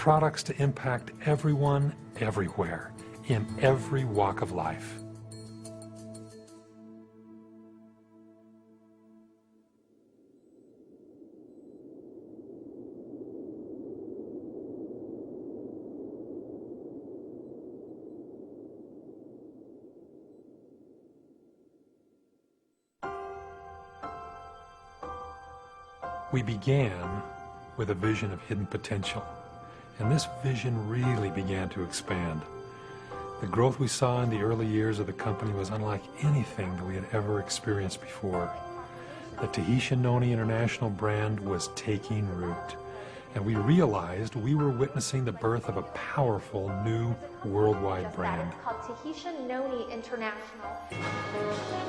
products to impact everyone, everywhere, in every walk of life. We began with a vision of hidden potential, and this vision really began to expand. The growth we saw in the early years of the company was unlike anything that we had ever experienced before. The Tahitian Noni International brand was taking root, and we realized we were witnessing the birth of a powerful new worldwide brand. It's called Tahitian Noni International.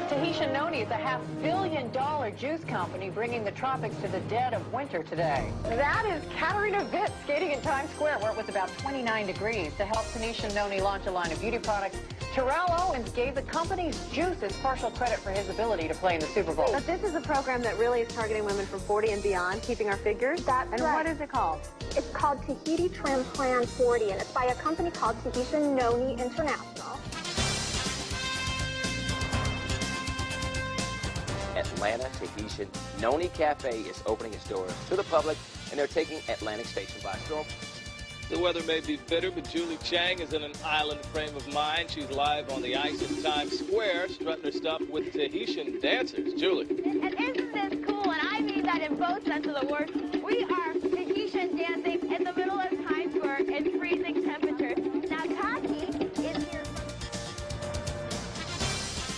Tahitian Noni is a $500 million juice company bringing the tropics to the dead of winter today. That is Katarina Witt skating in Times Square where it was about 29 degrees. To help Tahitian Noni launch a line of beauty products, Terrell Owens gave the company's juices partial credit for his ability to play in the Super Bowl. But this is a program that really is targeting women from 40 and beyond, keeping our figures. That's and right. What is it called? It's called Tahiti Trim Plan 40, and it's by a company called Tahitian Noni International. Atlanta Tahitian Noni Cafe is opening its doors to the public, and they're taking Atlantic Station by storm. The weather may be bitter, but Julie Chang is in an island frame of mind. She's live on the ice in Times Square, strutting her stuff with Tahitian dancers. Julie. And isn't this cool? And I mean that in both sense of the word. We are Tahitian dancing in the middle of Times Square in freezing temperatures. Now, Taki is here.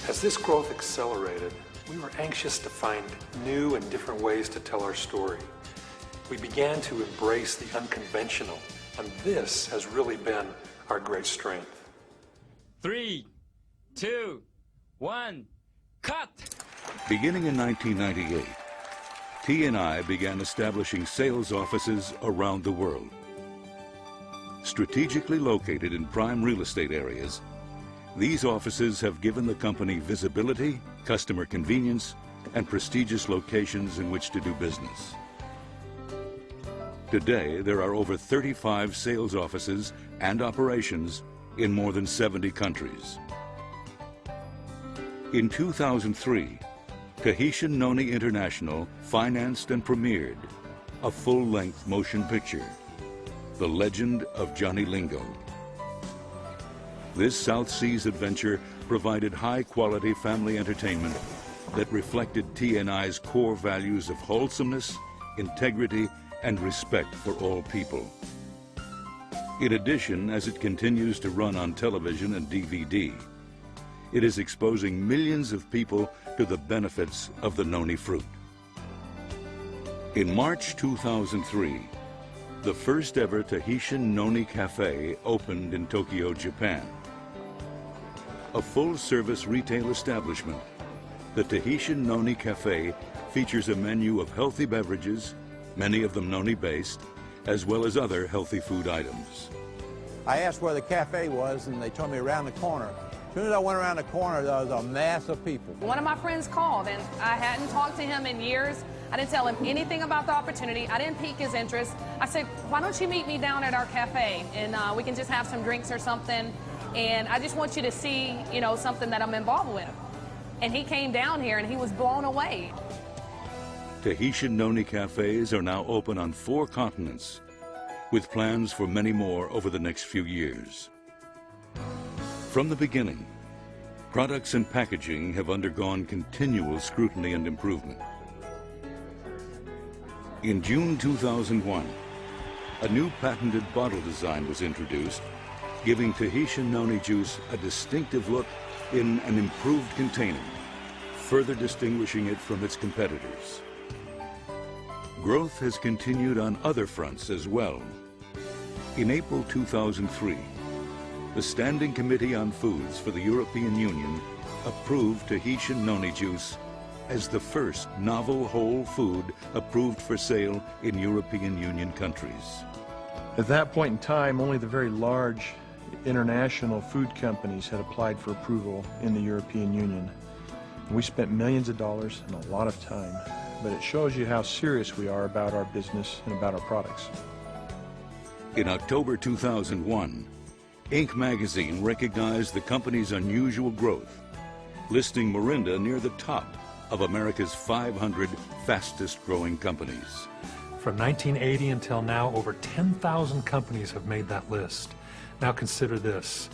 As this growth accelerated, we were anxious to find new and different ways to tell our story. We began to embrace the unconventional, and this has really been our great strength. 3, 2, 1, cut! Beginning in 1998, T&I began establishing sales offices around the world. Strategically located in prime real estate areas, these offices have given the company visibility, customer convenience, and prestigious locations in which to do business. Today, there are over 35 sales offices and operations in more than 70 countries. In 2003, Tahitian Noni International financed and premiered a full-length motion picture, The Legend of Johnny Lingo. This South Seas adventure provided high-quality family entertainment that reflected T&I's core values of wholesomeness, integrity, and respect for all people. In addition, as it continues to run on television and DVD, it is exposing millions of people to the benefits of the noni fruit. In March 2003, the first ever Tahitian Noni Cafe opened in Tokyo, Japan. A full-service retail establishment, the Tahitian Noni Cafe features a menu of healthy beverages, many of them noni-based, as well as other healthy food items. I asked where the cafe was, and they told me around the corner. As soon as I went around the corner, there was a mass of people. One of my friends called, and I hadn't talked to him in years. I didn't tell him anything about the opportunity. I didn't pique his interest. I said, why don't you meet me down at our cafe, and we can just have some drinks or something, and I just want you to see, you know, something that I'm involved with. And he came down here, and he was blown away. Tahitian Noni cafes are now open on 4 continents, with plans for many more over the next few years. From the beginning, products and packaging have undergone continual scrutiny and improvement. In June 2001, a new patented bottle design was introduced, giving Tahitian Noni juice a distinctive look in an improved container, further distinguishing it from its competitors. Growth has continued on other fronts as well. In April 2003, the Standing Committee on Foods for the European Union approved Tahitian Noni juice as the first novel whole food approved for sale in European Union countries. At that point in time, only the very large international food companies had applied for approval in the European Union. We spent millions of dollars and a lot of time, but it shows you how serious we are about our business and about our products. In October 2001, Inc. magazine recognized the company's unusual growth, listing Morinda near the top of America's 500 fastest-growing companies. From 1980 until now, over 10,000 companies have made that list. Now consider this.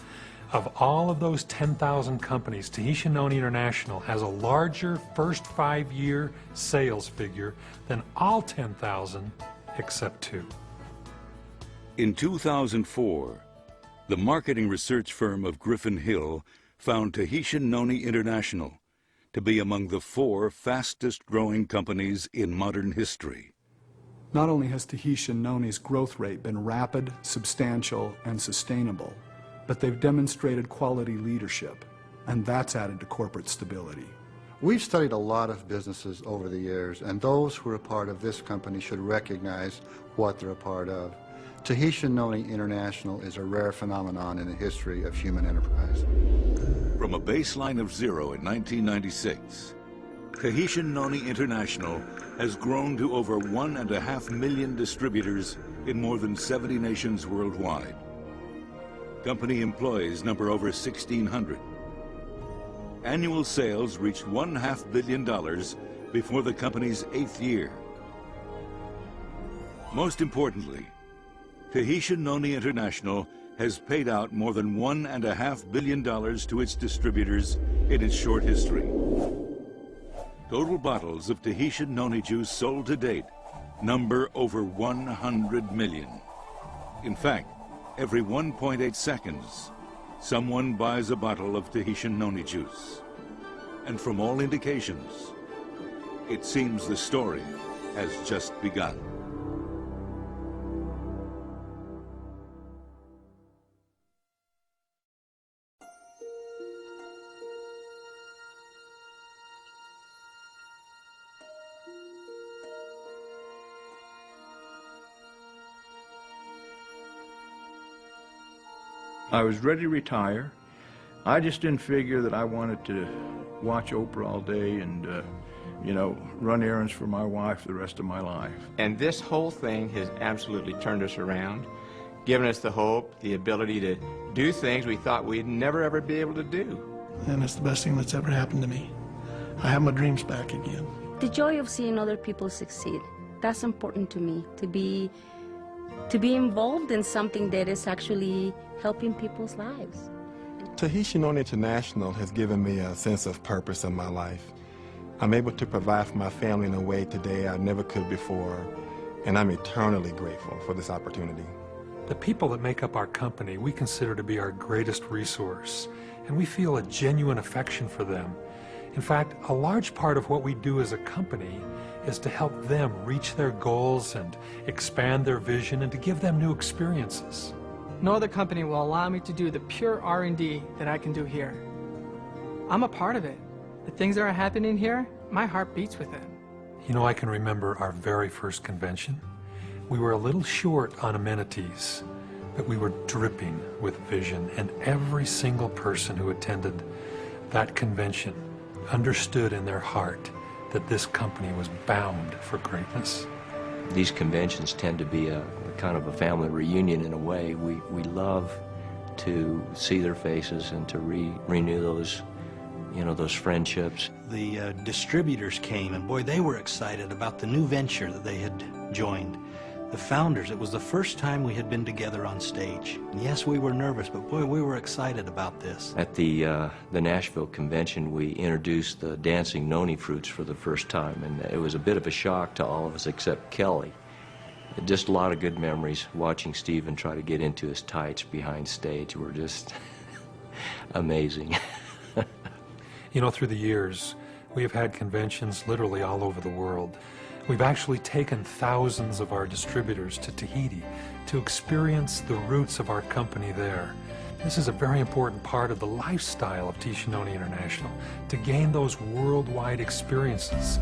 Of all of those 10,000 companies, Tahitian Noni International has a larger first 5-year sales figure than all 10,000 except 2. In 2004, the marketing research firm of Griffin Hill found Tahitian Noni International to be among the 4 fastest-growing companies in modern history. Not only has Tahitian Noni's growth rate been rapid, substantial, and sustainable, but they've demonstrated quality leadership, and that's added to corporate stability. We've studied a lot of businesses over the years, and those who are a part of this company should recognize what they're a part of. Tahitian Noni International is a rare phenomenon in the history of human enterprise. From a baseline of 0 in 1996, Tahitian Noni International has grown to over 1.5 million distributors in more than 70 nations worldwide. Company employees number over 1,600. Annual sales reached $500 million before the company's 8th year. Most importantly, Tahitian Noni International has paid out more than $1.5 billion to its distributors in its short history. Total bottles of Tahitian Noni juice sold to date number over 100 million. In fact, every 1.8 seconds, someone buys a bottle of Tahitian Noni juice. And from all indications, it seems the story has just begun. I was ready to retire. I just didn't figure that I wanted to watch Oprah all day and, you know, run errands for my wife the rest of my life. And this whole thing has absolutely turned us around, given us the hope, the ability to do things we thought we'd never ever be able to do. And it's the best thing that's ever happened to me. I have my dreams back again. The joy of seeing other people succeed, that's important to me, to be involved in something that is actually helping people's lives. Tahitian Noni International has given me a sense of purpose in my life. I'm able to provide for my family in a way today I never could before, and I'm eternally grateful for this opportunity. The people that make up our company we consider to be our greatest resource, and we feel a genuine affection for them. In fact, a large part of what we do as a company is to help them reach their goals and expand their vision and to give them new experiences. No other company will allow me to do the pure R&D that I can do here. I'm a part of it. The things that are happening here, my heart beats with it. You know, I can remember our very first convention. We were a little short on amenities, but we were dripping with vision, and every single person who attended that convention understood in their heart that this company was bound for greatness. These conventions tend to be a kind of a family reunion in a way. We love to see their faces and to renew those, you know, those friendships. The distributors came, and boy, they were excited about the new venture that they had joined. The founders, it was the first time we had been together on stage. And yes, we were nervous, but boy, we were excited about this. At the Nashville convention, we introduced the dancing noni fruits for the first time, and it was a bit of a shock to all of us except Kelly. Just a lot of good memories. Watching Stephen try to get into his tights behind stage were just amazing. You know, through the years, we have had conventions literally all over the world. We've actually taken thousands of our distributors to Tahiti to experience the roots of our company there. This is a very important part of the lifestyle of Tahitian Noni International, to gain those worldwide experiences.